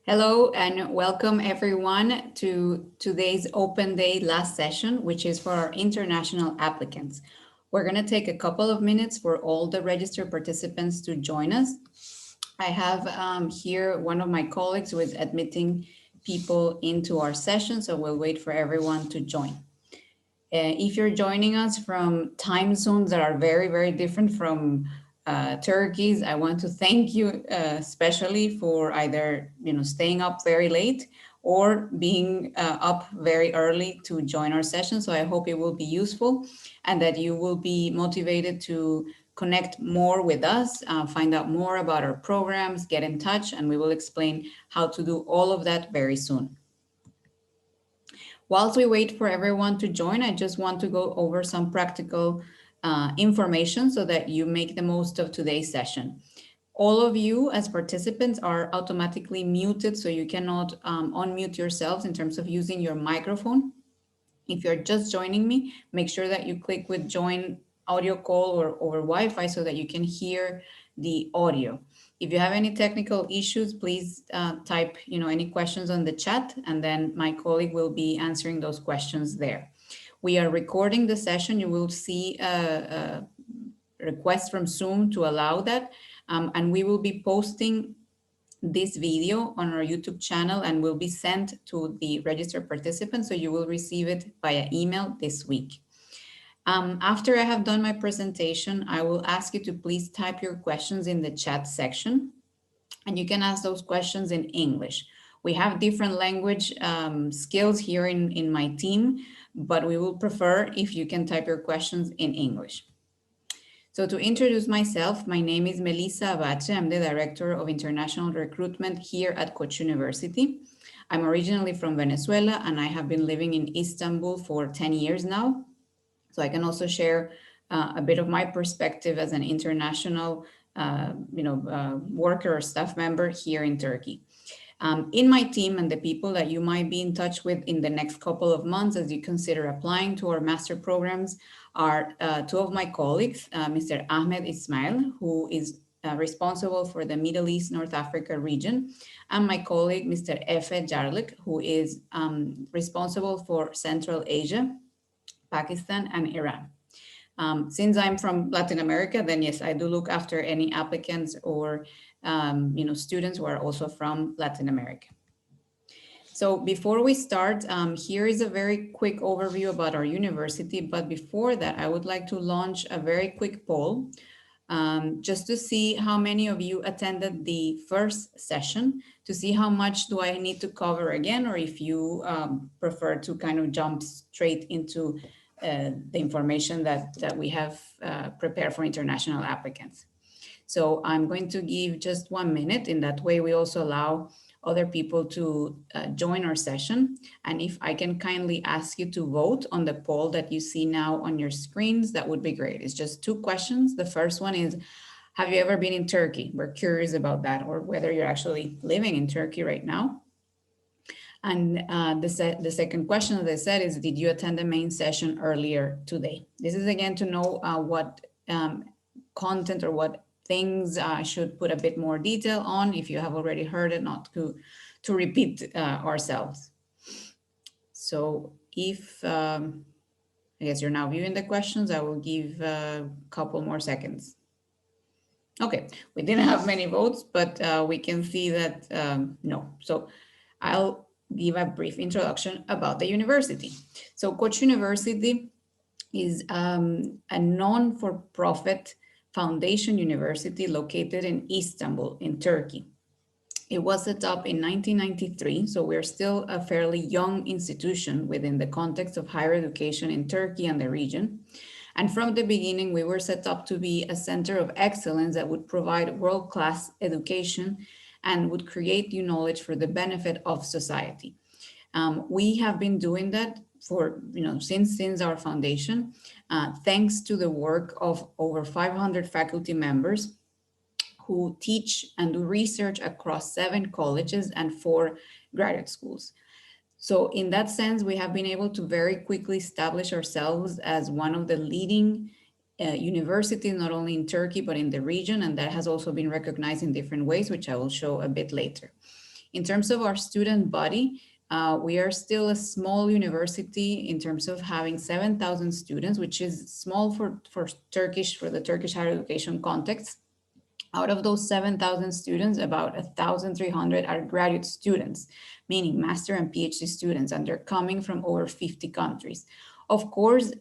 Hello and welcome everyone to today's open day last session, which is for our international applicants. We're going to take a couple of minutes for all the registered participants to join us. I have here one of my colleagues who is admitting people into our session, so we'll wait for everyone to join. If you're joining us from time zones that are very, very different from Turkey's, I want to thank you especially for either staying up very late or being up very early to join our session. So I hope it will be useful and that you will be motivated to connect more with us, find out more about our programs, get in touch, and we will explain how to do all of that very soon. Whilst we wait for everyone to join, I just want to go over some practical information so that you make the most of today's session. All of you as participants are automatically muted, so you cannot unmute yourselves in terms of using your microphone. If you're just joining me, make sure that you click with join audio call or over Wi-Fi so that you can hear the audio. If you have any technical issues, please type any questions on the chat, and then my colleague will be answering those questions there. We are recording the session. You will see a request from Zoom to allow that, and we will be posting this video on our YouTube channel and will be sent to the registered participants, so you will receive it via email this week. After I have done my presentation, I will ask you to please type your questions in the chat section, and you can ask those questions in English. We have different language skills here in my team, but we will prefer if you can type your questions in English. So to introduce myself, my name is Melissa Abache. I'm the Director of International Recruitment here at Koç University. I'm originally from Venezuela, and I have been living in Istanbul for 10 years now. So I can also share a bit of my perspective as an international worker or staff member here in Turkey. In my team and the people that you might be in touch with in the next couple of months as you consider applying to our master programs are two of my colleagues, Mr. Ahmed Ismail, who is responsible for the Middle East, North Africa region, and my colleague, Mr. Efe Jarlik, who is responsible for Central Asia, Pakistan, and Iran. Since I'm from Latin America, then yes, I do look after any applicants or students who are also from Latin America. So before we start, here is a very quick overview about our university. But before that, I would like to launch a very quick poll just to see how many of you attended the first session, to see how much do I need to cover again, or if you prefer to kind of jump straight into the information that we have prepared for international applicants. So I'm going to give just 1 minute. In that way, we also allow other people to join our session. And if I can kindly ask you to vote on the poll that you see now on your screens, that would be great. It's just 2 questions. The first one is, have you ever been in Turkey? We're curious about that, or whether you're actually living in Turkey right now. And the second question, as I said, is, did you attend the main session earlier today? This is again to know what content or what things I should put a bit more detail on if you have already heard it, not to repeat ourselves. So if, I guess you're now viewing the questions, I will give a couple more seconds. Okay, we didn't have many votes, but we can see that no. So I'll give a brief introduction about the university. So Koç University is a non-for-profit foundation university located in Istanbul, in Turkey. It was set up in 1993, so we're still a fairly young institution within the context of higher education in Turkey and the region. And from the beginning, we were set up to be a center of excellence that would provide world-class education and would create new knowledge for the benefit of society. We have been doing that for, since our foundation, thanks to the work of over 500 faculty members who teach and do research across 7 colleges and 4 graduate schools. So in that sense, we have been able to very quickly establish ourselves as one of the leading universities, not only in Turkey, but in the region, and that has also been recognized in different ways, which I will show a bit later. In terms of our student body, we are still a small university in terms of having 7,000 students, which is small for the Turkish higher education context. Out of those 7,000 students, about 1,300 are graduate students, meaning master and PhD students, and they're coming from over 50 countries. Of course,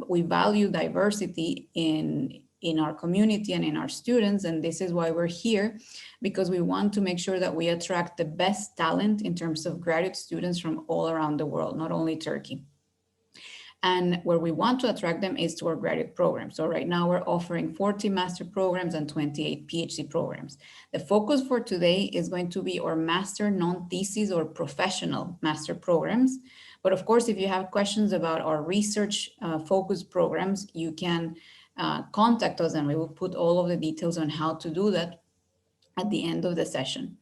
we value diversity in our community and in our students, and this is why we're here, because we want to make sure that we attract the best talent in terms of graduate students from all around the world, not only Turkey. And where we want to attract them is to our graduate program. So right now we're offering 40 master programs and 28 PhD programs. The focus for today is going to be our master non-thesis or professional master programs. But of course, if you have questions about our research focused programs, you can contact us and we will put all of the details on how to do that at the end of the session.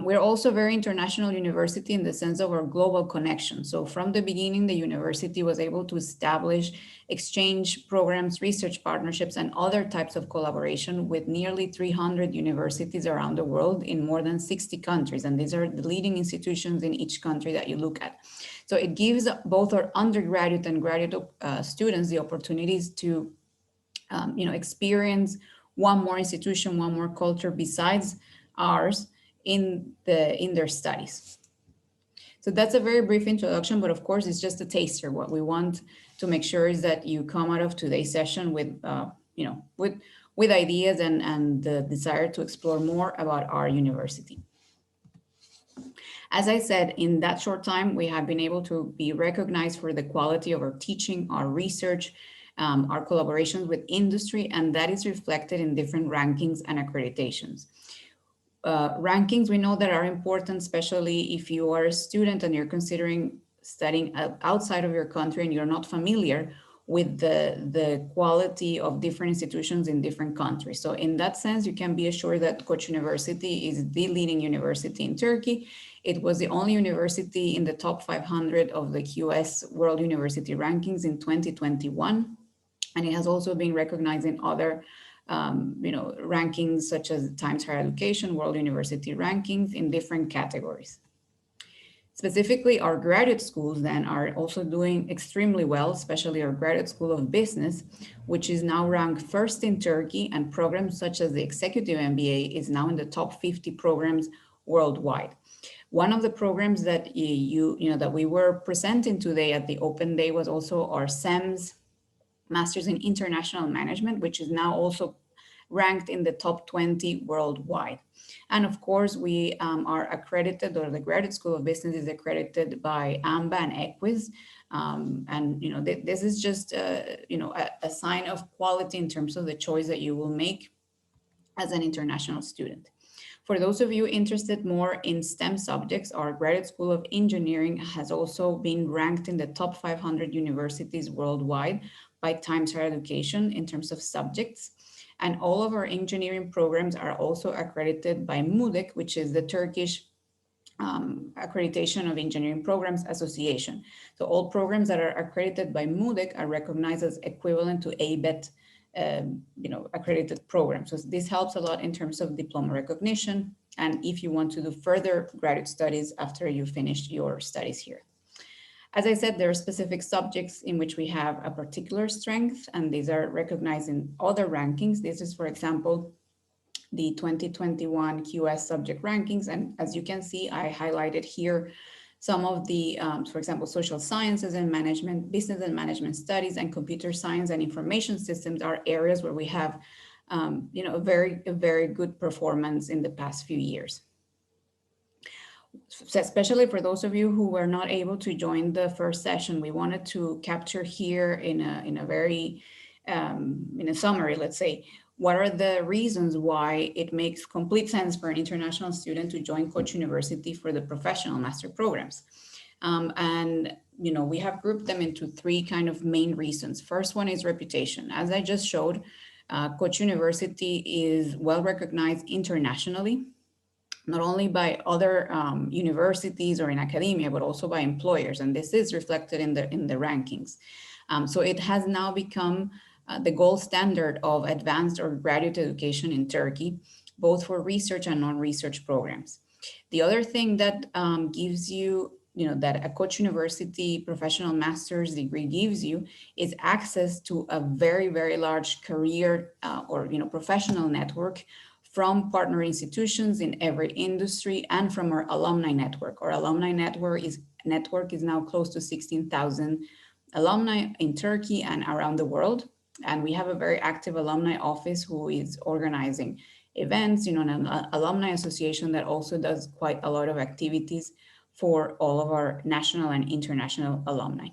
We're also a very international university in the sense of our global connection. So from the beginning, the university was able to establish exchange programs, research partnerships, and other types of collaboration with nearly 300 universities around the world in more than 60 countries. And these are the leading institutions in each country that you look at. So it gives both our undergraduate and graduate students the opportunities to experience one more institution, one more culture besides ours in their studies. So that's a very brief introduction, but of course it's just a taster. What we want to make sure is that you come out of today's session with with ideas and the desire to explore more about our university. As I said, in that short time, we have been able to be recognized for the quality of our teaching, our research, our collaborations with industry, and that is reflected in different rankings and accreditations. Rankings we know that are important, especially if you are a student and you're considering studying outside of your country and you're not familiar with the quality of different institutions in different countries. So in that sense, you can be assured that Koç University is the leading university in Turkey. It was the only university in the top 500 of the QS World University Rankings in 2021. And it has also been recognized in other rankings such as Times Higher Education, World University Rankings in different categories. Specifically, our graduate schools then are also doing extremely well, especially our Graduate School of Business, which is now ranked first in Turkey, and programs such as the Executive MBA is now in the top 50 programs worldwide. One of the programs that that we were presenting today at the Open Day was also our SEMS Masters in International Management, which is now also ranked in the top 20 worldwide. And of course, we are accredited, or the Graduate School of Business is accredited by AMBA and EQUIS. This is just a sign of quality in terms of the choice that you will make as an international student. For those of you interested more in STEM subjects, our Graduate School of Engineering has also been ranked in the top 500 universities worldwide by Times Higher Education in terms of subjects. And all of our engineering programs are also accredited by MUDEC, which is the Turkish Accreditation of Engineering Programs Association. So all programs that are accredited by MUDEC are recognized as equivalent to ABET accredited programs. So this helps a lot in terms of diploma recognition, and if you want to do further graduate studies after you finish your studies here. As I said, there are specific subjects in which we have a particular strength, and these are recognized in other rankings. This is, for example, the 2021 QS subject rankings. And as you can see, I highlighted here some of the, for example, social sciences and management, business and management studies, and computer science and information systems are areas where we have, a very good performance in the past few years. So especially for those of you who were not able to join the first session, we wanted to capture here in a very, in a summary, let's say, what are the reasons why it makes complete sense for an international student to join Koç University for the professional master programs. We have grouped them into three kind of main reasons. First one is reputation. As I just showed, Koç University is well recognized internationally, not only by other universities or in academia, but also by employers. And this is reflected in the rankings. So it has now become the gold standard of advanced or graduate education in Turkey, both for research and non-research programs. The other thing that gives you, that a Koç University professional master's degree gives you is access to a very, very large career or, professional network from partner institutions in every industry and from our alumni network. Our alumni network is now close to 16,000 alumni in Turkey and around the world. And we have a very active alumni office who is organizing events, an alumni association that also does quite a lot of activities for all of our national and international alumni.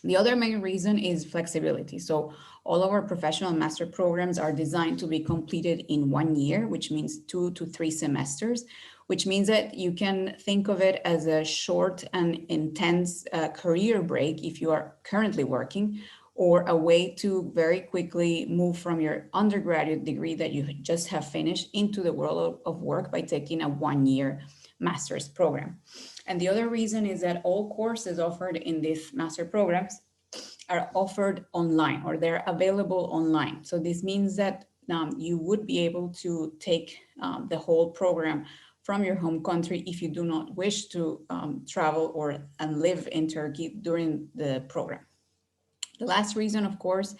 The other main reason is flexibility. So all of our professional master programs are designed to be completed in 1 year, which means 2 to 3 semesters, which means that you can think of it as a short and intense career break if you are currently working, or a way to very quickly move from your undergraduate degree that you just have finished into the world of work by taking a 1 year master's program. And the other reason is that all courses offered in these master programs are offered online, or they're available online. So this means that you would be able to take the whole program from your home country if you do not wish to travel and live in Turkey during the program. The last reason, of course,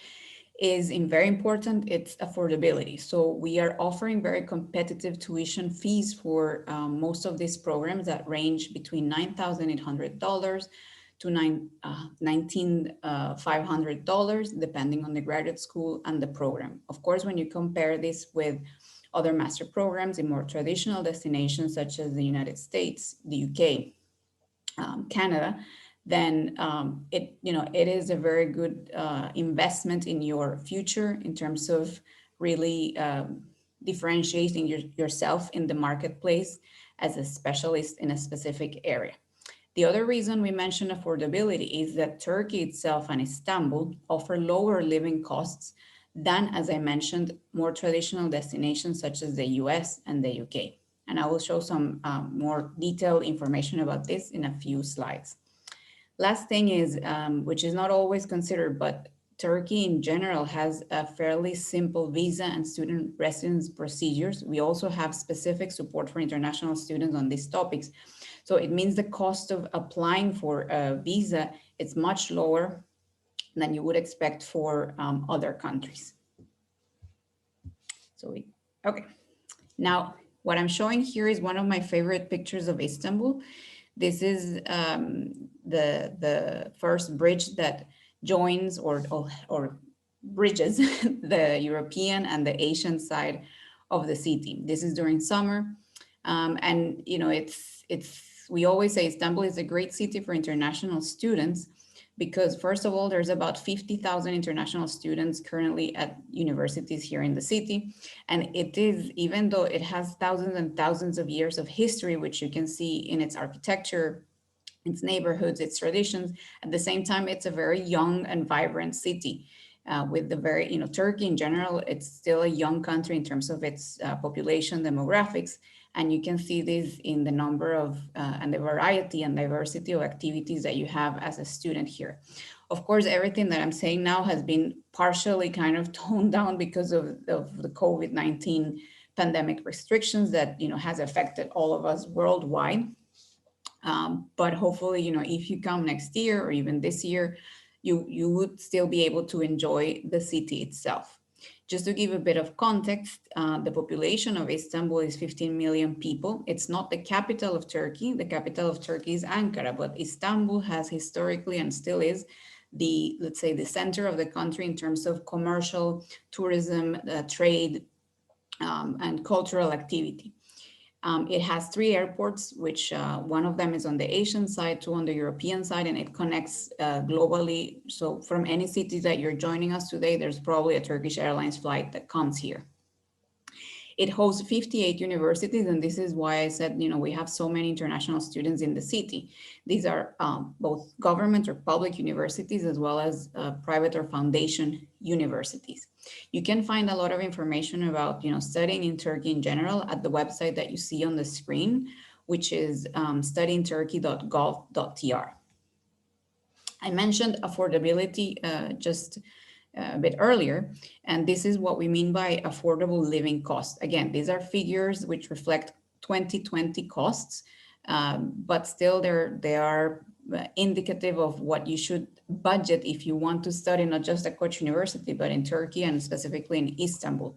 is very important, it's affordability. So we are offering very competitive tuition fees for most of these programs that range between $9,800 to $19,500, depending on the graduate school and the program. Of course, when you compare this with other master programs in more traditional destinations such as the United States, the UK, Canada, then it is a very good investment in your future in terms of really differentiating yourself in the marketplace as a specialist in a specific area. The other reason we mention affordability is that Turkey itself and Istanbul offer lower living costs than, as I mentioned, more traditional destinations such as the US and the UK. And I will show some more detailed information about this in a few slides. Last thing is, which is not always considered, but Turkey in general has a fairly simple visa and student residence procedures. We also have specific support for international students on these topics. So it means the cost of applying for a visa is much lower than you would expect for other countries. Okay. Now, what I'm showing here is one of my favorite pictures of Istanbul. This is the first bridge that joins or bridges the European and the Asian side of the city. This is during summer, and we always say Istanbul is a great city for international students because, first of all, there's about 50,000 international students currently at universities here in the city. And it is, even though it has thousands and thousands of years of history, which you can see in its architecture, its neighborhoods, its traditions, at the same time, it's a very young and vibrant city. With the very, Turkey in general, it's still a young country in terms of its population demographics. And you can see this in the number of and the variety and diversity of activities that you have as a student here. Of course, everything that I'm saying now has been partially kind of toned down because of the COVID-19 pandemic restrictions that, has affected all of us worldwide. But hopefully, if you come next year or even this year, you would still be able to enjoy the city itself. Just to give a bit of context, the population of Istanbul is 15 million people. It's not the capital of Turkey. The capital of Turkey is Ankara, but Istanbul has historically and still is let's say, the center of the country in terms of commercial, tourism, trade, and cultural activity. It has 3 airports, which one of them is on the Asian side, 2 on the European side, and it connects globally. So from any city that you're joining us today, there's probably a Turkish Airlines flight that comes here. It hosts 58 universities, and this is why I said, we have so many international students in the city. These are both government or public universities, as well as private or foundation universities. You can find a lot of information about, studying in Turkey in general at the website that you see on the screen, which is studyinturkey.gov.tr. I mentioned affordability just a bit earlier, and this is what we mean by affordable living costs. Again, these are figures which reflect 2020 costs, but still they are indicative of what you should budget if you want to study not just at Koç University, but in Turkey and specifically in Istanbul.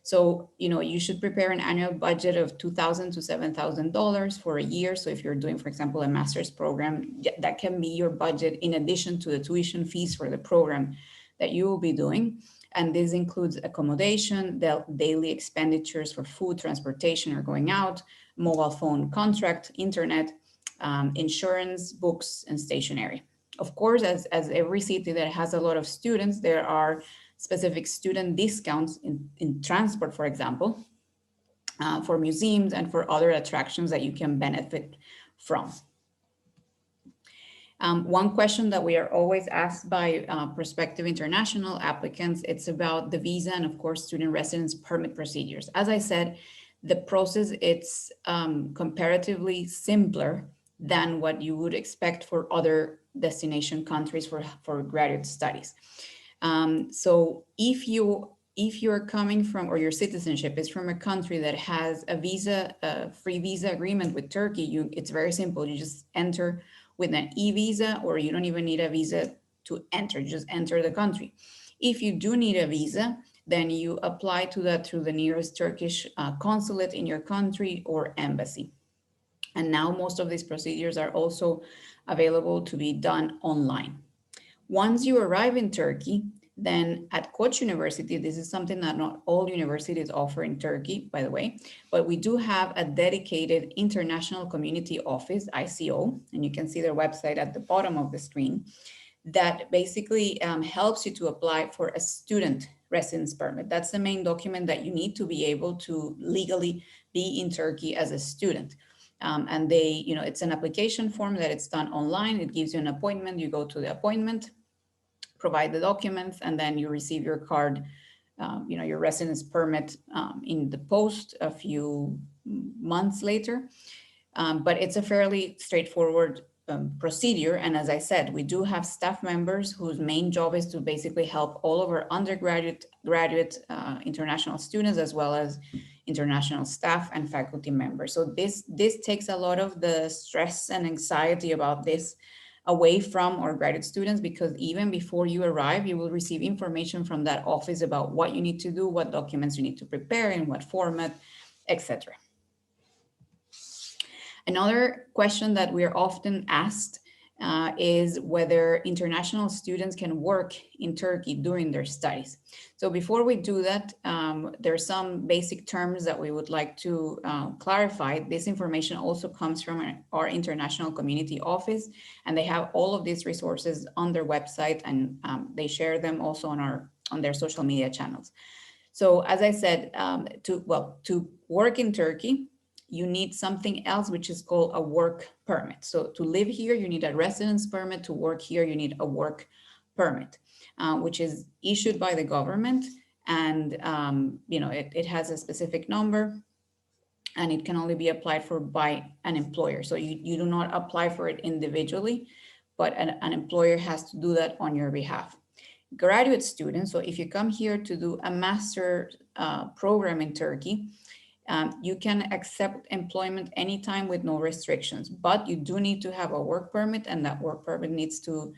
So, you should prepare an annual budget of $2,000 to $7,000 for a year. So if you're doing, for example, a master's program, that can be your budget in addition to the tuition fees for the program that you will be doing. And this includes accommodation, the daily expenditures for food, transportation, or going out, mobile phone contract, internet, insurance, books, and stationery. Of course, as every city that has a lot of students, there are specific student discounts in transport, for example, for museums and for other attractions that you can benefit from. One question that we are always asked by prospective international applicants, it's about the visa and of course student residence permit procedures. As I said, the process, it's comparatively simpler than what you would expect for other destination countries for graduate studies. So if you're coming from, or your citizenship is from a country that has a free visa agreement with Turkey, it's very simple. You just enter with an e-visa, or you don't even need a visa to enter, just enter the country. If you do need a visa, then you apply to that through the nearest Turkish consulate in your country or embassy. And now most of these procedures are also available to be done online. Once you arrive in Turkey, then at Koç University, this is something that not all universities offer in Turkey, by the way, but we do have a dedicated International Community Office, ICO, and you can see their website at the bottom of the screen, that basically helps you to apply for a student residence permit. That's the main document that you need to be able to legally be in Turkey as a student. And it's an application form that it's done online. It gives you an appointment. You go to the appointment, provide the documents, and then you receive your card, your residence permit in the post a few months later. But it's a fairly straightforward procedure. And as I said, we do have staff members whose main job is to basically help all of our undergraduate, graduate, international students, as well as international staff and faculty members. So this takes a lot of the stress and anxiety about this away from our graduate students, because even before you arrive, you will receive information from that office about what you need to do, what documents you need to prepare, in what format, etc. Another question that we're often asked is whether international students can work in Turkey during their studies. So before we do that, there are some basic terms that we would like to clarify. This information also comes from our International Community Office, and they have all of these resources on their website, and they share them also on their social media channels. So as I said, to work in Turkey, you need something else, which is called a work permit. So to live here, you need a residence permit. To work here, you need a work permit, which is issued by the government. And, it has a specific number, and it can only be applied for by an employer. So you do not apply for it individually, but an employer has to do that on your behalf. Graduate students, so if you come here to do a master program in Turkey, you can accept employment anytime with no restrictions, but you do need to have a work permit, and that work permit needs to,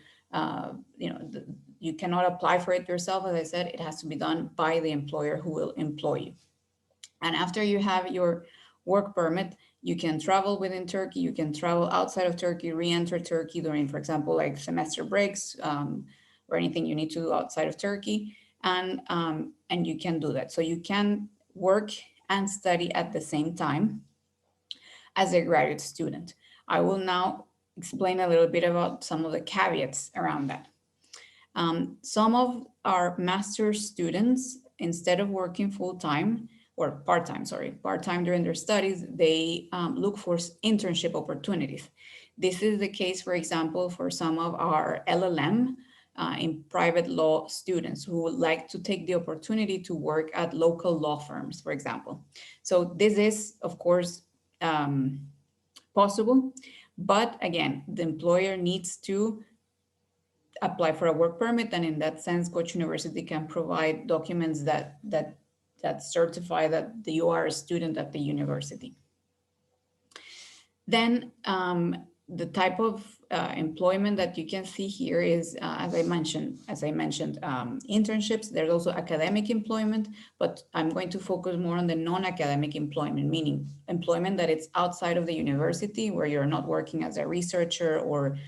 you cannot apply for it yourself. As I said, it has to be done by the employer who will employ you. And after you have your work permit, you can travel within Turkey, you can travel outside of Turkey, re-enter Turkey during, for example, like semester breaks or anything you need to do outside of Turkey, and you can do that. So you can work and study at the same time as a graduate student. I will now explain a little bit about some of the caveats around that. Some of our master's students, instead of working full-time or part-time during their studies, they look for internship opportunities. This is the case, for example, for some of our LLM in private law students who would like to take the opportunity to work at local law firms, for example. So this is, of course, possible, but again, the employer needs to apply for a work permit, and in that sense, Koç University can provide documents that certify that you are a student at the university. Then the type of employment that you can see here is, as I mentioned, internships. There's also academic employment, but I'm going to focus more on the non-academic employment, meaning employment that it's outside of the university, where you're not working as a researcher or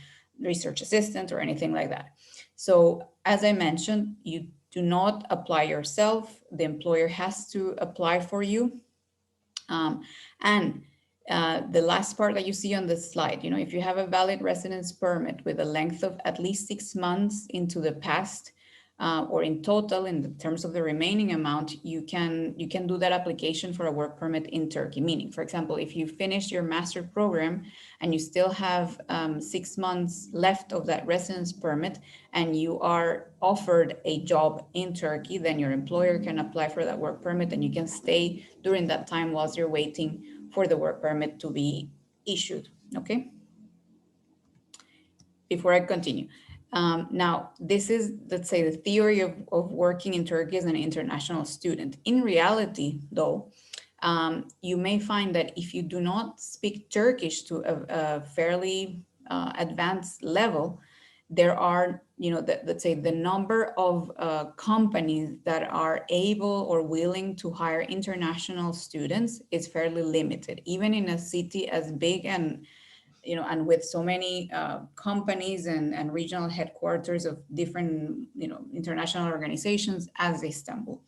research assistant or anything like that. So as I mentioned, you do not apply yourself. The employer has to apply for you. And the last part that you see on the slide, if you have a valid residence permit with a length of at least 6 months into the past, or in total, in the terms of the remaining amount, you can do that application for a work permit in Turkey. Meaning, for example, if you finish your master program and you still have 6 months left of that residence permit, and you are offered a job in Turkey, then your employer can apply for that work permit, and you can stay during that time whilst you're waiting for the work permit to be issued. Okay. Before I continue. Now, this is, let's say, the theory of working in Turkey as an international student. In reality, though, you may find that if you do not speak Turkish to a fairly advanced level, there are, let's say, the number of companies that are able or willing to hire international students is fairly limited, even in a city as big and with so many companies and regional headquarters of different, international organizations as Istanbul.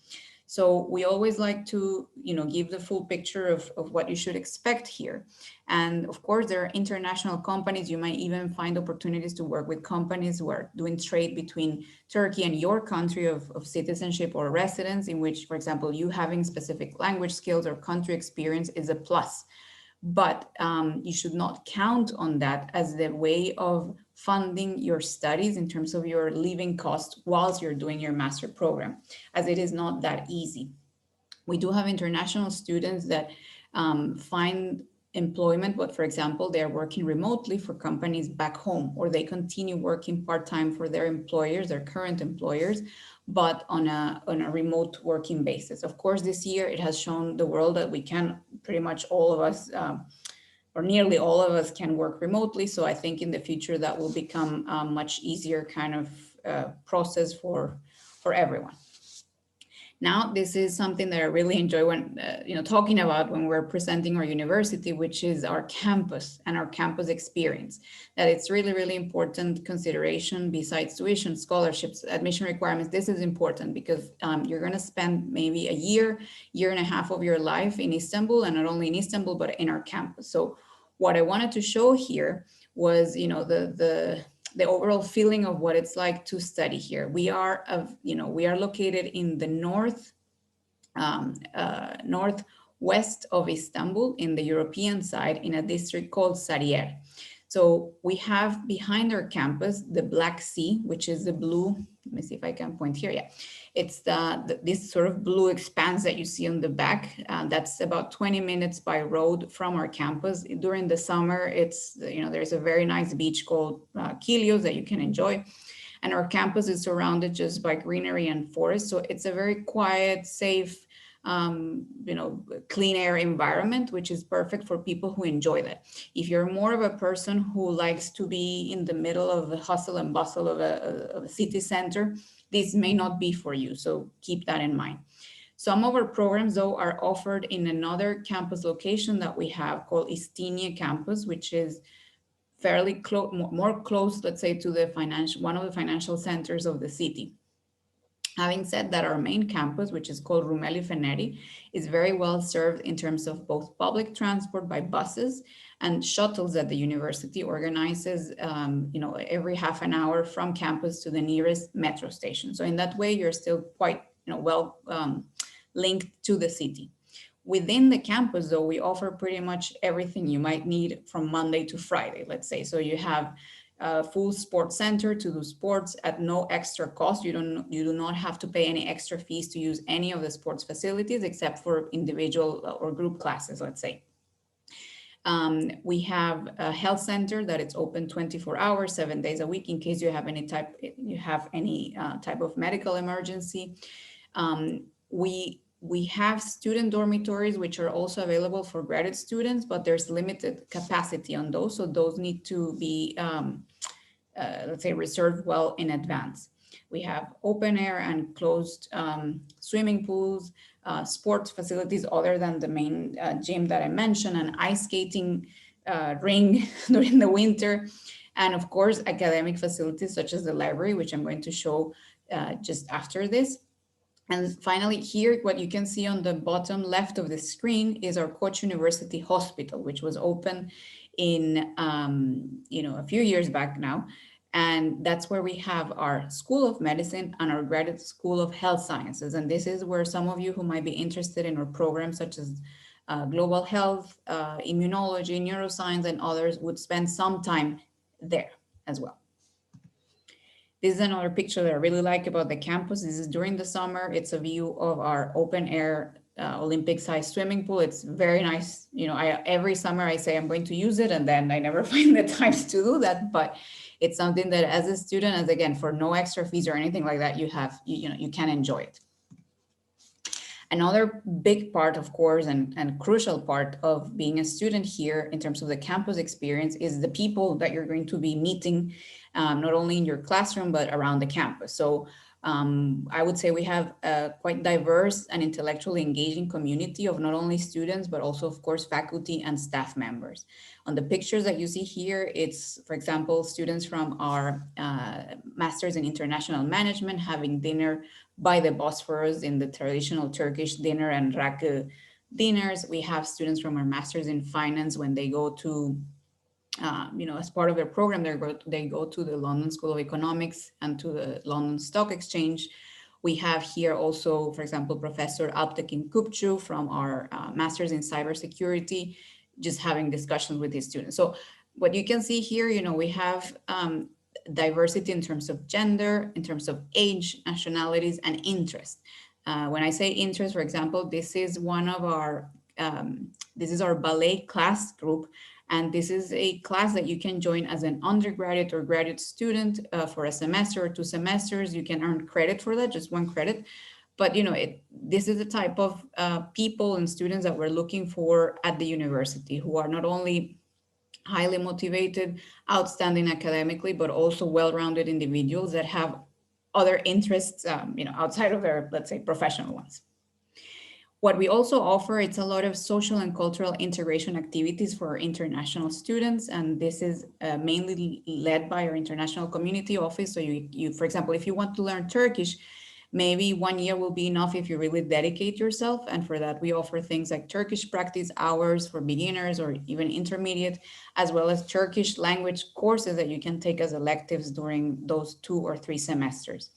So we always like to, give the full picture of what you should expect here. And of course, there are international companies. You might even find opportunities to work with companies who are doing trade between Turkey and your country of citizenship or residence, in which, for example, you having specific language skills or country experience is a plus. But you should not count on that as the way of funding your studies in terms of your living cost whilst you're doing your master program, as it is not that easy. We do have international students that find employment, but for example, they're working remotely for companies back home, or they continue working part-time for their employers, their current employers, but on a remote working basis. Of course, this year it has shown the world that we can, pretty much all of us, or nearly all of us, can work remotely. So I think in the future that will become a much easier kind of process for everyone. Now, this is something that I really enjoy when, talking about when we're presenting our university, which is our campus and our campus experience. That it's really, really important consideration besides tuition, scholarships, admission requirements. This is important because you're going to spend maybe a year and a half of your life in Istanbul, and not only in Istanbul, but in our campus. So what I wanted to show here was, the overall feeling of what it's like to study here. We are located in the northwest of Istanbul, in the European side, in a district called Sarıyer. So we have behind our campus the Black Sea, which is the blue. Let me see if I can point here. Yeah, it's this sort of blue expanse that you see on the back. That's about 20 minutes by road from our campus. During the summer, it's, there's a very nice beach called Kilios that you can enjoy. And our campus is surrounded just by greenery and forest. So it's a very quiet, safe, clean air environment, which is perfect for people who enjoy that. If you're more of a person who likes to be in the middle of the hustle and bustle of a city center, this may not be for you. So keep that in mind. Some of our programs, though, are offered in another campus location that we have called Istinye campus, which is fairly close, more close, let's say, to one of the financial centers of the city. Having said that, our main campus, which is called Rumeli Feneri, is very well served in terms of both public transport by buses and shuttles that the university organizes, every half an hour from campus to the nearest metro station. So in that way, you're still quite, well linked to the city. Within the campus, though, we offer pretty much everything you might need from Monday to Friday, let's say. So you have a full sports center to do sports at no extra cost. You do not have to pay any extra fees to use any of the sports facilities except for individual or group classes, let's say. We have a health center that it's open 24 hours, 7 days a week, in case you have any type of medical emergency. We We have student dormitories, which are also available for graduate students, but there's limited capacity on those. So those need to be, let's say, reserved well in advance. We have open air and closed swimming pools, sports facilities other than the main gym that I mentioned, an ice skating ring during the winter, and of course, academic facilities such as the library, which I'm going to show just after this. And finally, here, what you can see on the bottom left of the screen is our Koç University Hospital, which was open in, a few years back now. And that's where we have our School of Medicine and our Graduate School of Health Sciences. And this is where some of you who might be interested in our programs, such as global health, immunology, neuroscience, and others, would spend some time there as well. This is another picture that I really like about the campus. This is during the summer. It's a view of our open air Olympic-sized swimming pool. It's very nice. Every summer I say I'm going to use it, and then I never find the time to do that. But it's something that, as a student, as again, for no extra fees or anything like that, you can enjoy it. Another big part, of course, and crucial part of being a student here in terms of the campus experience is the people that you're going to be meeting, not only in your classroom, but around the campus. So I would say we have a quite diverse and intellectually engaging community of not only students, but also, of course, faculty and staff members. On the pictures that you see here, it's, for example, students from our Masters in International Management having dinner by the Bosphorus in the traditional Turkish dinner and rakı dinners. We have students from our Masters in Finance when they go to as part of their program, they go to the London School of Economics and to the London Stock Exchange. We have here also, for example, Professor Alptekin Kupçu from our Masters in Cybersecurity, just having discussions with his students. So what you can see here, we have diversity in terms of gender, in terms of age, nationalities, and interest. When I say interest, for example, this is one of our, this is our ballet class group. And this is a class that you can join as an undergraduate or graduate student for a semester or 2 semesters. You can earn credit for that, just 1 credit. But, this is the type of people and students that we're looking for at the university, who are not only highly motivated, outstanding academically, but also well-rounded individuals that have other interests, outside of their, let's say, professional ones. What we also offer, it's a lot of social and cultural integration activities for our international students. And this is mainly led by our international community office. So you, for example, if you want to learn Turkish, maybe 1 year will be enough if you really dedicate yourself. And for that, we offer things like Turkish practice hours for beginners or even intermediate, as well as Turkish language courses that you can take as electives during those 2 or 3 semesters.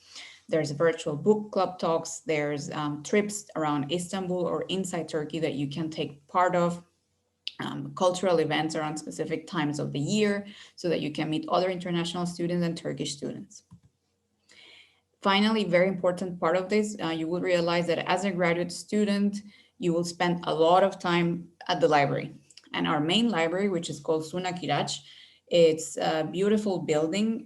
There's virtual book club talks, there's trips around Istanbul or inside Turkey that you can take part of, cultural events around specific times of the year so that you can meet other international students and Turkish students. Finally, very important part of this, you will realize that as a graduate student, you will spend a lot of time at the library. And our main library, which is called Suna Kirac, it's a beautiful building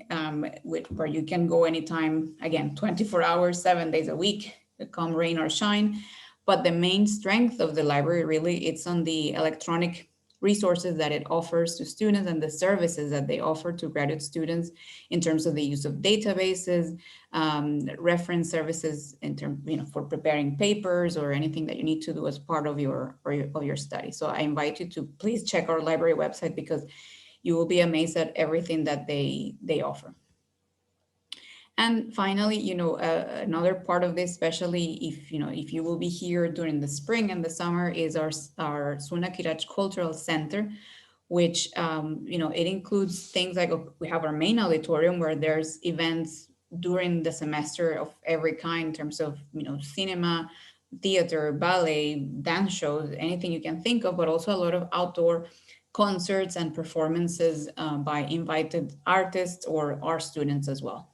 where you can go anytime, again, 24 hours, 7 days a week, come rain or shine. But the main strength of the library, really, it's on the electronic resources that it offers to students and the services that they offer to graduate students in terms of the use of databases, reference services in terms, for preparing papers or anything that you need to do as part of your study. So I invite you to please check our library website, because you will be amazed at everything that they offer. And finally, another part of this, especially if you will be here during the spring and the summer, is our Suna Kirac Cultural Center, which, it includes things like we have our main auditorium where there's events during the semester of every kind in terms of, cinema, theater, ballet, dance shows, anything you can think of, but also a lot of outdoor concerts and performances by invited artists or our students as well.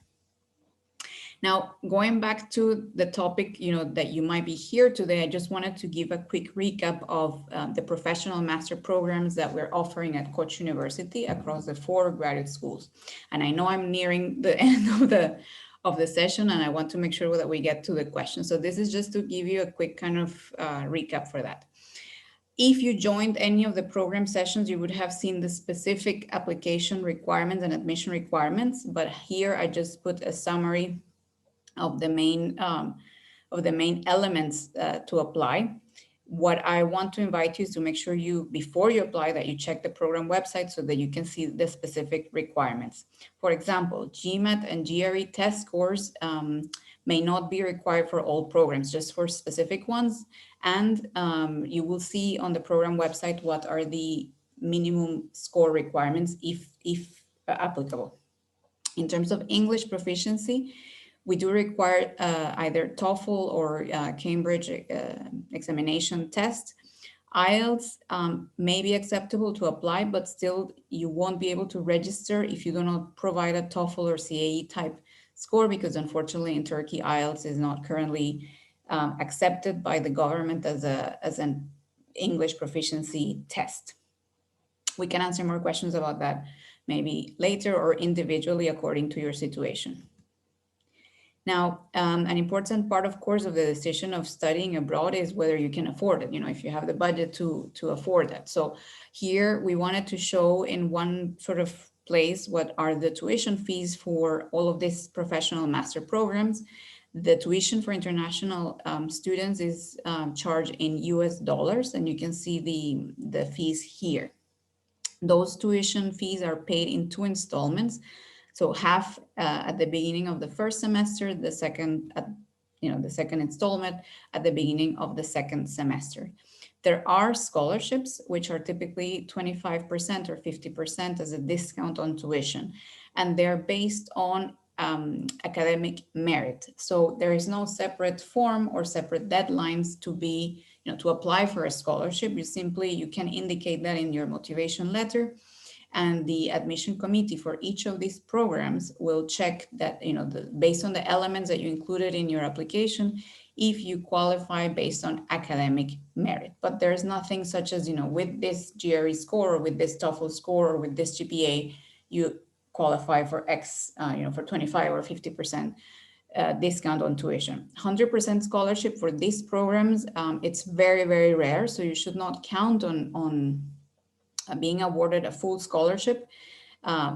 Now, going back to the topic, that you might be here today, I just wanted to give a quick recap of the professional master programs that we're offering at Koç University across the 4 graduate schools. And I know I'm nearing the end of the session, and I want to make sure that we get to the question. So this is just to give you a quick kind of recap for that. If you joined any of the program sessions, you would have seen the specific application requirements and admission requirements, but here I just put a summary of the main elements to apply. What I want to invite you is to make sure you, before you apply, that you check the program website so that you can see the specific requirements. For example, GMAT and GRE test scores may not be required for all programs, just for specific ones. And you will see on the program website what are the minimum score requirements if applicable. In terms of English proficiency, we do require either TOEFL or Cambridge examination test. IELTS may be acceptable to apply, but still you won't be able to register if you do not provide a TOEFL or CAE type score, because unfortunately in Turkey, IELTS is not currently accepted by the government as an English proficiency test. We can answer more questions about that maybe later or individually according to your situation. Now, an important part, of course, of the decision of studying abroad is whether you can afford it, if you have the budget to afford that. So here we wanted to show in one sort of place what are the tuition fees for all of these professional master programs. The tuition for international students is charged in US dollars, and you can see the fees here. Those tuition fees are paid in 2 installments. So half at the beginning of the first semester, the second installment at the beginning of the second semester. There are scholarships, which are typically 25% or 50% as a discount on tuition, and they're based on academic merit. So there is no separate form or separate deadlines to apply for a scholarship. You can indicate that in your motivation letter, and the admission committee for each of these programs will check that, based on the elements that you included in your application, if you qualify based on academic merit. But there's nothing such as, with this GRE score or with this TOEFL score or with this GPA, you qualify for X, for 25 or 50% discount on tuition. 100% scholarship for these programs, it's very, very rare. So you should not count on being awarded a full scholarship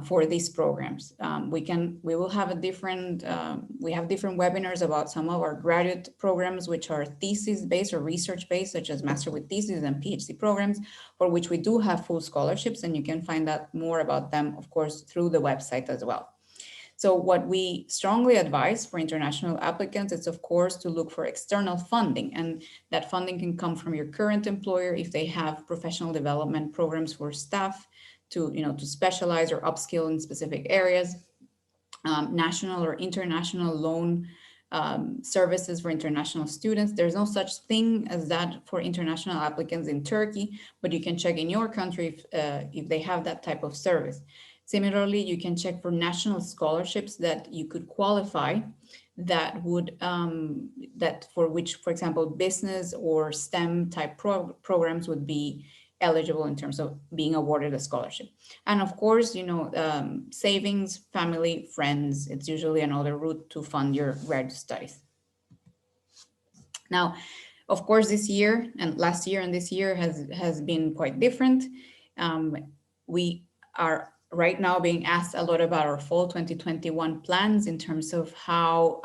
for these programs. We will have we have different webinars about some of our graduate programs, which are thesis-based or research-based, such as Master with Thesis and PhD programs, for which we do have full scholarships, and you can find out more about them, of course, through the website as well. So what we strongly advise for international applicants is, of course, to look for external funding, and that funding can come from your current employer if they have professional development programs for staff to specialize or upskill in specific areas, national or international loan services for international students. There's no such thing as that for international applicants in Turkey, but you can check in your country if they have that type of service. Similarly, you can check for national scholarships that you could qualify that would, for which, for example, business or STEM type programs would be eligible in terms of being awarded a scholarship. And of course, savings, family, friends, it's usually another route to fund your graduate studies. Now, of course, this year and last year and this year has been quite different. We are right now being asked a lot about our fall 2021 plans in terms of how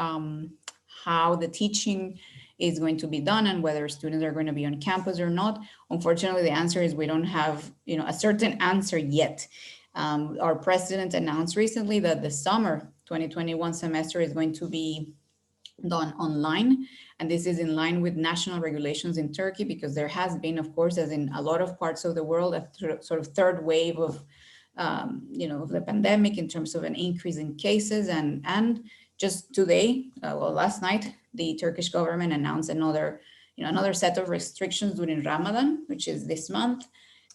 the teaching is going to be done and whether students are going to be on campus or not. Unfortunately, the answer is we don't have a certain answer yet. Our president announced recently that the summer 2021 semester is going to be done online, and this is in line with national regulations in Turkey, because there has been, of course, as in a lot of parts of the world, a sort of third wave of the pandemic in terms of an increase in cases. And just today, last night, the Turkish government announced another set of restrictions during Ramadan, which is this month.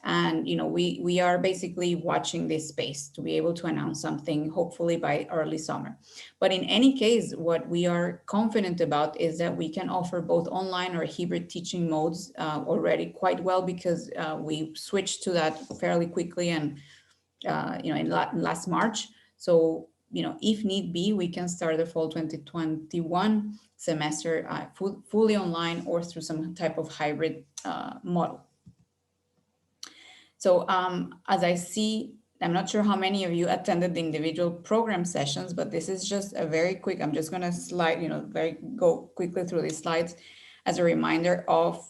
And, we are basically watching this space to be able to announce something, hopefully by early summer. But in any case, what we are confident about is that we can offer both online or hybrid teaching modes already quite well, because we switched to that fairly quickly and in last March. So if need be, we can start the fall 2021 semester fully online or through some type of hybrid model. So as I see, I'm not sure how many of you attended the individual program sessions, but this is just a very quick, I'm just gonna slide, go quickly through these slides as a reminder of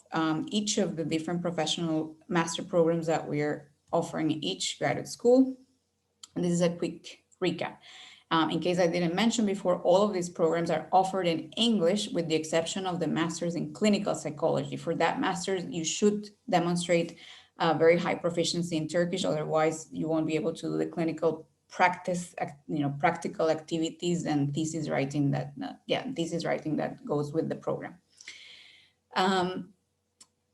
each of the different professional master programs that we're offering in each graduate school. And this is a quick recap. In case I didn't mention before, all of these programs are offered in English with the exception of the Master's in Clinical Psychology. For that Master's, you should demonstrate very high proficiency in Turkish, otherwise you won't be able to do the clinical practice, practical activities and thesis writing that goes with the program.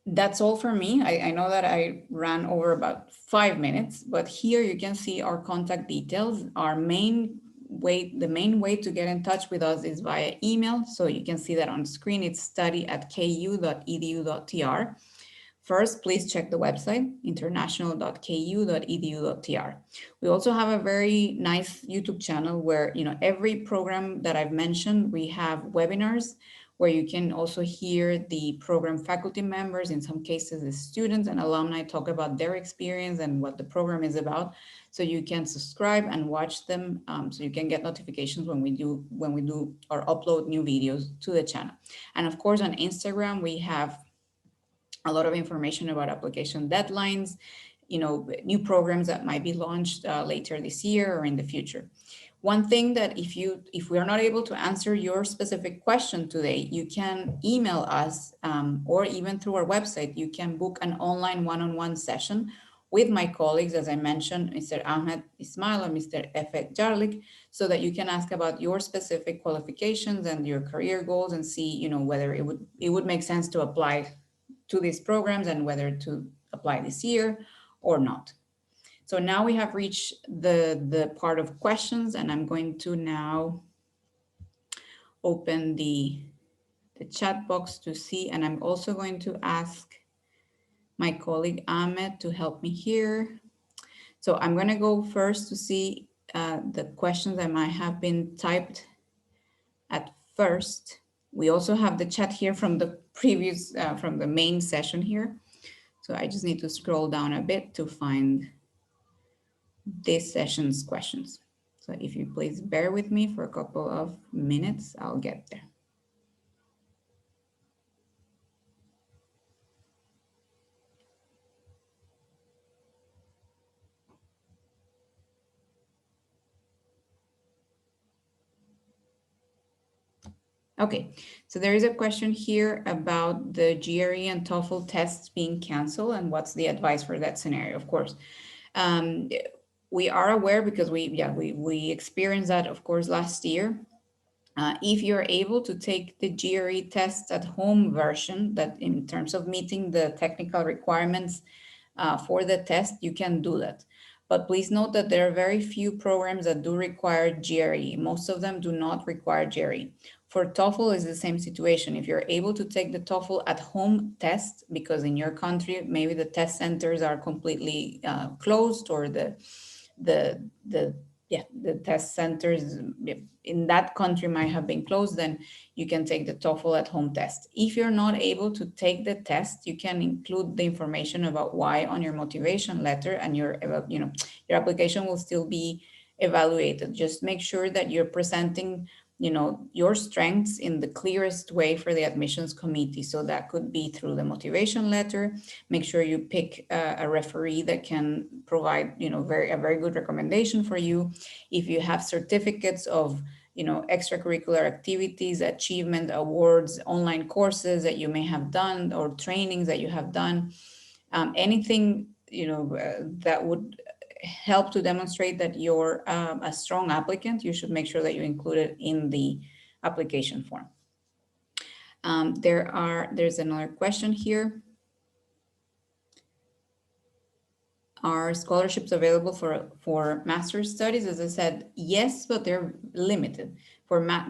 That's all for me. I know that I ran over about 5 minutes, but here you can see our contact details. The main way to get in touch with us is via email. So you can see that on screen. It's study@ku.edu.tr. First, please check the website, international.ku.edu.tr. We also have a very nice YouTube channel where, every program that I've mentioned, we have webinars where you can also hear the program faculty members, in some cases the students and alumni, talk about their experience and what the program is about. So you can subscribe and watch them, so you can get notifications when we do or upload new videos to the channel. And of course, on Instagram, we have a lot of information about application deadlines, new programs that might be launched later this year or in the future. One thing that if we are not able to answer your specific question today, you can email us or even through our website, you can book an online one-on-one session with my colleagues, as I mentioned, Mr. Ahmed Ismail and Mr. Efe Jarlik, so that you can ask about your specific qualifications and your career goals and see, whether it would make sense to apply to these programs and whether to apply this year or not. So now we have reached the part of questions, and I'm going to now open the chat box to see, and I'm also going to ask my colleague Ahmed to help me here. So I'm going to go first to see the questions that might have been typed at first. We also have the chat here from the previous, from the main session here. So I just need to scroll down a bit to find this session's questions. So if you please bear with me for a couple of minutes, I'll get there. Okay, so there is a question here about the GRE and TOEFL tests being canceled and what's the advice for that scenario. Of course, we are aware because we experienced that, of course, last year. If you're able to take the GRE test at home version, that in terms of meeting the technical requirements for the test, you can do that. But please note that there are very few programs that do require GRE. Most of them do not require GRE. For TOEFL, is the same situation. If you're able to take the TOEFL at home test, because in your country, maybe the test centers are completely closed, or the test centers in that country might have been closed, then you can take the TOEFL at home test. If you're not able to take the test, you can include the information about why on your motivation letter, and your application will still be evaluated. Just make sure that you're presenting your strengths in the clearest way for the admissions committee. So that could be through the motivation letter. Make sure you pick a referee that can provide, a very good recommendation for you. If you have certificates of, extracurricular activities, achievement awards, online courses that you may have done, or trainings that you have done, anything, that would help to demonstrate that you're a strong applicant, you should make sure that you include it in the application form. There's another question here. Are scholarships available for master's studies? As I said, yes, but they're limited.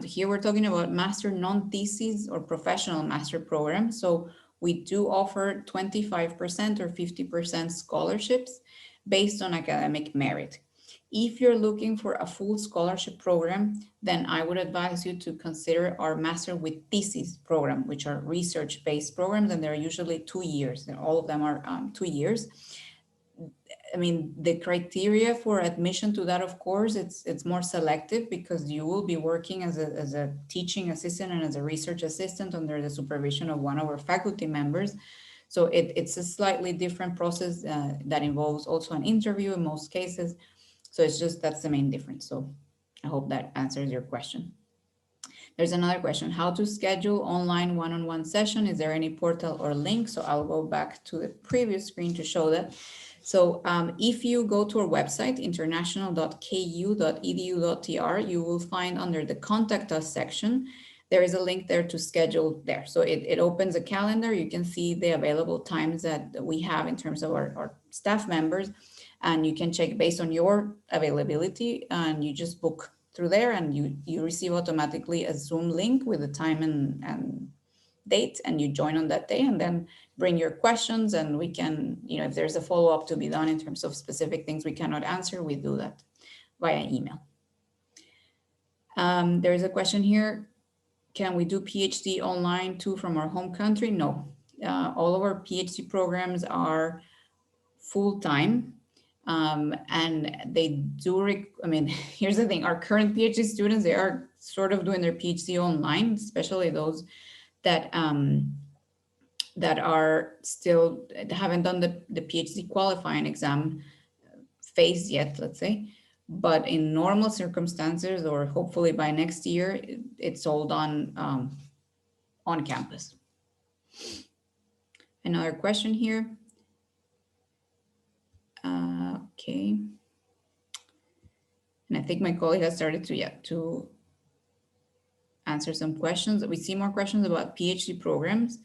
Here we're talking about master non-thesis or professional master program. So we do offer 25% or 50% scholarships based on academic merit. If you're looking for a full scholarship program, then I would advise you to consider our Master with Thesis program, which are research-based programs, and they're usually 2 years. And all of them are 2 years. I mean, the criteria for admission to that, of course, it's more selective because you will be working as a teaching assistant and as a research assistant under the supervision of one of our faculty members. So it's a slightly different process that involves also an interview in most cases. So it's just, that's the main difference. So I hope that answers your question. There's another question, how to schedule online one-on-one session? Is there any portal or link? So I'll go back to the previous screen to show that. So if you go to our website, international.ku.edu.tr, you will find under the contact us section, there is a link there to schedule there. So it opens a calendar. You can see the available times that we have in terms of our staff members, and you can check based on your availability, and you just book through there, and you receive automatically a Zoom link with the time and date, and you join on that day, and then bring your questions, and we can, if there's a follow-up to be done in terms of specific things we cannot answer, we do that via email. There is a question here, can we do PhD online too from our home country? No, all of our PhD programs are full-time. And they do, here's the thing, our current PhD students, they are sort of doing their PhD online, especially those that that are still haven't done the PhD qualifying exam phase yet, let's say. But in normal circumstances, or hopefully by next year, it's all done on campus. Another question here. Okay. And I think my colleague has started to answer some questions. We see more questions about PhD programs.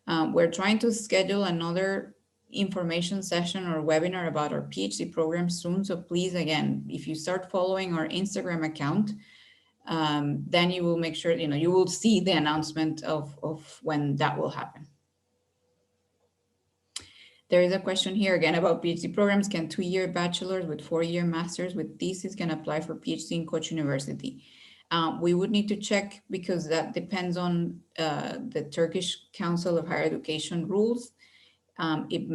We're trying to schedule another information session or webinar about our PhD program soon. So please, again, if you start following our Instagram account, then you will make sure, you will see the announcement of when that will happen. There is a question here again about PhD programs. Can 2-year bachelors with 4-year masters with thesis can apply for PhD in Koç University? We would need to check because that depends on the Turkish Council of Higher Education rules. It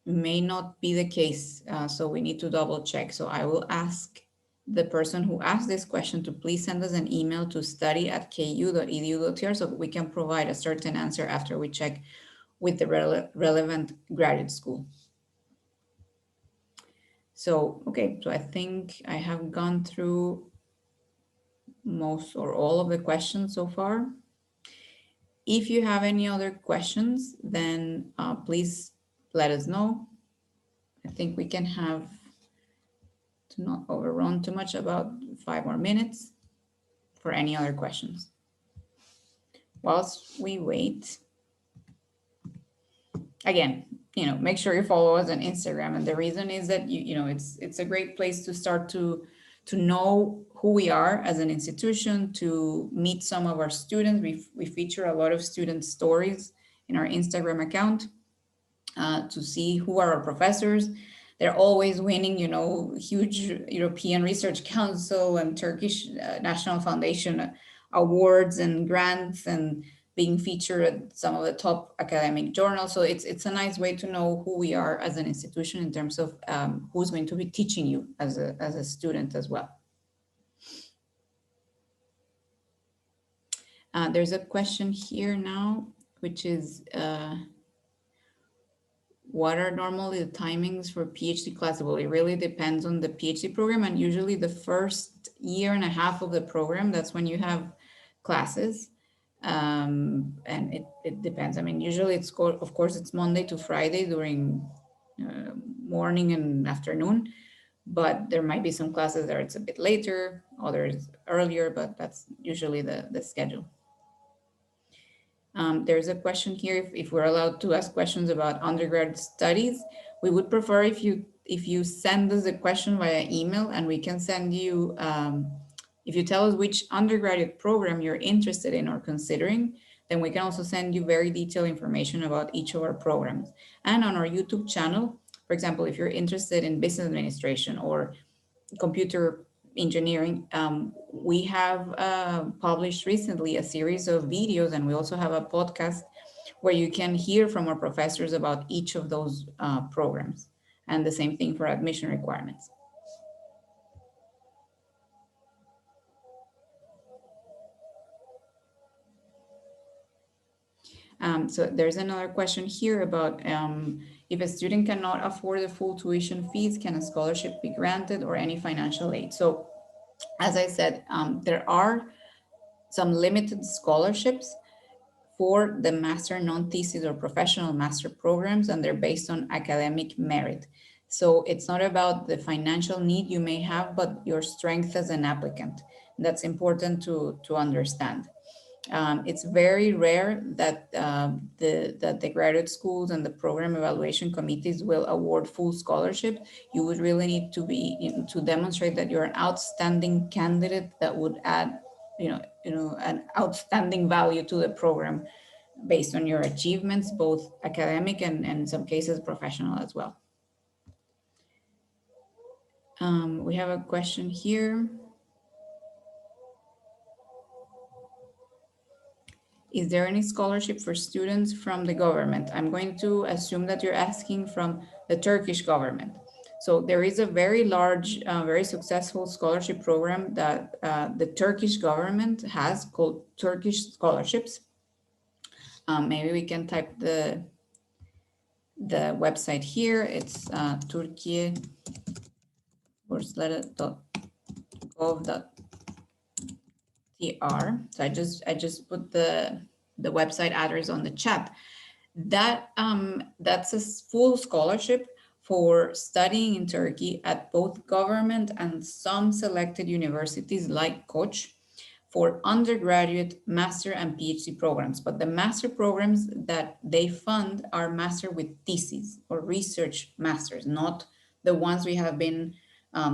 may not be the case, so we need to double check. So I will ask the person who asked this question to please send us an email to study@ku.edu.tr so we can provide a certain answer after we check with the relevant graduate school. So, okay, so I think I have gone through most or all of the questions so far. If you have any other questions, then please let us know. I think we can have, to not overrun too much, about 5 more minutes for any other questions. Whilst we wait, again, make sure you follow us on Instagram. And the reason is that, it's a great place to start to know who we are as an institution, to meet some of our students. We feature a lot of student stories in our Instagram account, to see who are our professors. They're always winning, huge European Research Council and Turkish National Foundation awards and grants, and being featured at some of the top academic journals. So it's a nice way to know who we are as an institution in terms of who's going to be teaching you as a student as well. There's a question here now, which is, what are normally the timings for PhD classes? Well, it really depends on the PhD program, and usually the first year and a half of the program, that's when you have classes. And it depends. Usually of course, it's Monday to Friday during morning and afternoon, but there might be some classes that it's a bit later, others earlier, but that's usually the schedule. There's a question here, if we're allowed to ask questions about undergrad studies. We would prefer if you send us a question via email, and we can send you, if you tell us which undergraduate program you're interested in or considering, then we can also send you very detailed information about each of our programs. And on our YouTube channel, for example, if you're interested in business administration or computer engineering, we have published recently a series of videos, and we also have a podcast where you can hear from our professors about each of those programs, and the same thing for admission requirements. So there's another question here about if a student cannot afford the full tuition fees, can a scholarship be granted or any financial aid? So as I said, there are some limited scholarships for the master non-thesis or professional master programs, and they're based on academic merit. So it's not about the financial need you may have, but your strength as an applicant. That's important to understand. It's very rare that the graduate schools and the program evaluation committees will award full scholarship. You would really need to be to demonstrate that you're an outstanding candidate that would add, an outstanding value to the program based on your achievements, both academic and in some cases professional as well. We have a question here. Is there any scholarship for students from the government? I'm going to assume that you're asking from the Turkish government. So there is a very large, very successful scholarship program that the Turkish government has called Turkish scholarships. Maybe we can type the website here. It's turkiye.gov.tr. So I just put the website address on the chat. That's a full scholarship for studying in Turkey at both government and some selected universities like Koç for undergraduate, master, and PhD programs. But the master programs that they fund are master with theses or research masters, not the ones we have been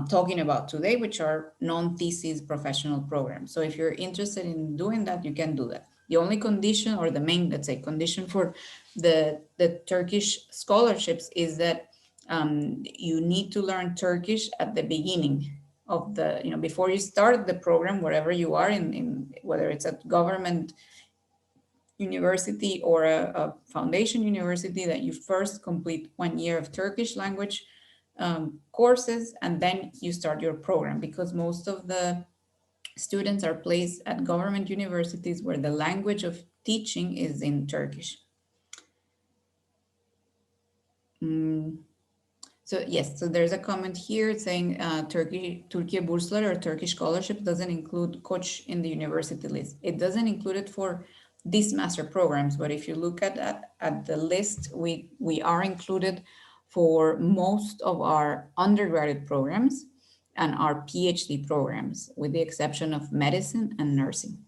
talking about today, which are non-thesis professional programs. So if you're interested in doing that, you can do that. The only condition, or the main, let's say, condition for the Turkish scholarships is that you need to learn Turkish at the beginning of the, before you start the program, wherever you are in whether it's a government university or a foundation university, that you first complete 1 year of Turkish language courses, and then you start your program, because most of the students are placed at government universities where the language of teaching is in Turkish. So yes, so there's a comment here saying Turkey Burslar or Turkish scholarship doesn't include Koç in the university list. It doesn't include it for these master programs, but if you look at the list, we are included for most of our undergraduate programs and our PhD programs, with the exception of medicine and nursing.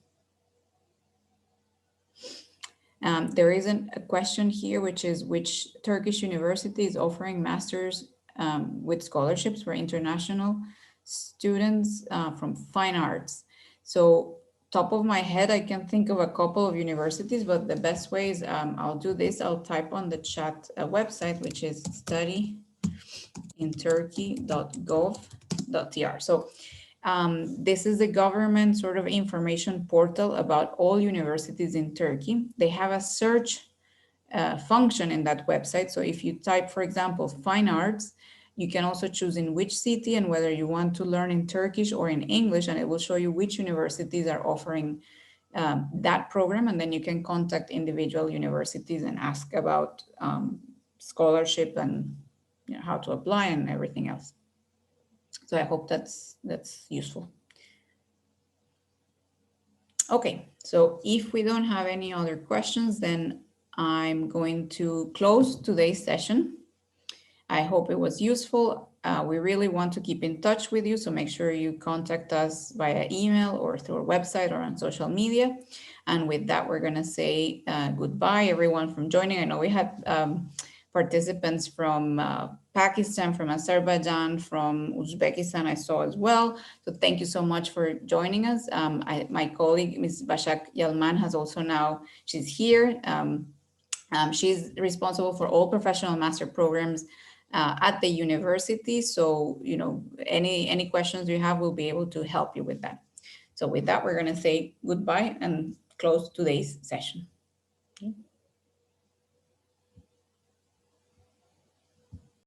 There is a question here, which is which Turkish university is offering masters with scholarships for international students from fine arts. So top of my head, I can think of a couple of universities, but the best way is I'll do this. I'll type on the chat a website, which is studyinturkey.gov.tr. So this is the government sort of information portal about all universities in Turkey. They have a search function in that website. So if you type, for example, fine arts, you can also choose in which city and whether you want to learn in Turkish or in English, and it will show you which universities are offering that program. And then you can contact individual universities and ask about scholarship and how to apply and everything else. So I hope that's useful. Okay, so if we don't have any other questions, then I'm going to close today's session. I hope it was useful. We really want to keep in touch with you, so make sure you contact us via email or through our website or on social media. And with that, we're going to say goodbye, everyone, from joining. I know we had participants from Pakistan, from Azerbaijan, from Uzbekistan, I saw as well. So thank you so much for joining us. My colleague, Ms. Bashak Yalman, has also now, she's here. She's responsible for all professional master programs at the university. So, any questions you have, we'll be able to help you with that. So with that, we're going to say goodbye and close today's session.